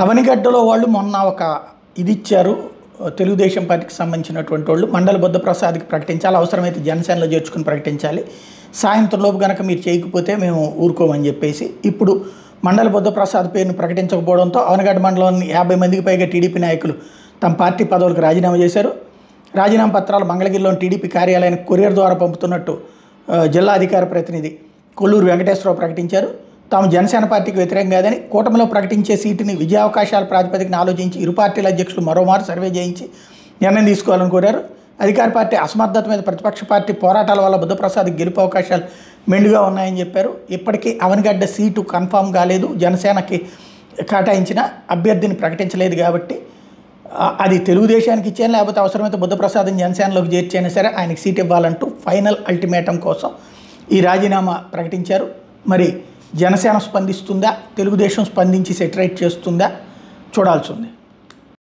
అవనిగడ్డలో వాళ్ళు మొన్న ఒక ఇది ఇచ్చారు. తెలుగుదేశం పార్టీకి సంబంధించినటువంటి వాళ్ళు మండలి బుద్ధప్రసాద్కి ప్రకటించాలి, అవసరమైతే జనసేనలో చేర్చుకుని ప్రకటించాలి, సాయంత్రంలోపు కనుక మీరు చేయకపోతే మేము ఊరుకోమని చెప్పేసి ఇప్పుడు మండలి బుద్ధప్రసాద్ పేరును ప్రకటించకపోవడంతో అవనిగడ్డ మండలంలోని 50 మందికి పైగా టీడీపీ నాయకులు తమ పార్టీ పదవులకు రాజీనామా చేశారు. రాజీనామా పత్రాలు మంగళగిరిలోని టీడీపీ కార్యాలయానికి కొరియర్ ద్వారా పంపుతున్నట్టు జిల్లా అధికార ప్రతినిధి కొల్లూరు వెంకటేశ్వరరావు ప్రకటించారు. తాము జనసేన పార్టీకి వ్యతిరేకం కాదని, కూటమిలో ప్రకటించే సీటుని విజయావకాశాల ప్రాతిపదికన ఆలోచించి ఇరు పార్టీల అధ్యక్షులు మరోమారు సర్వే చేయించి నిర్ణయం తీసుకోవాలని కోరారు. అధికార పార్టీ అసమర్థత మీద ప్రతిపక్ష పార్టీ పోరాటాల వల్ల బుద్ధప్రసాద్కి గెలుపు అవకాశాలు మెండుగా ఉన్నాయని చెప్పారు. ఇప్పటికీ అవనిగడ్డ సీటు కన్ఫామ్ కాలేదు, జనసేనకి కేటాయించిన అభ్యర్థిని ప్రకటించలేదు కాబట్టి అది తెలుగుదేశానికి ఇచ్చాను, లేకపోతే అవసరమైతే బుద్ధప్రసాద్ని జనసేనలోకి చేర్చైనా సరే ఆయనకి సీట్ ఇవ్వాలంటూ ఫైనల్ అల్టిమేటం కోసం ఈ రాజీనామా ప్రకటించారు. మరి జనసేన స్పందిస్తుందా, తెలుగుదేశం స్పందించి సెటరేట్ చేస్తుందా చూడాల్సి ఉంది.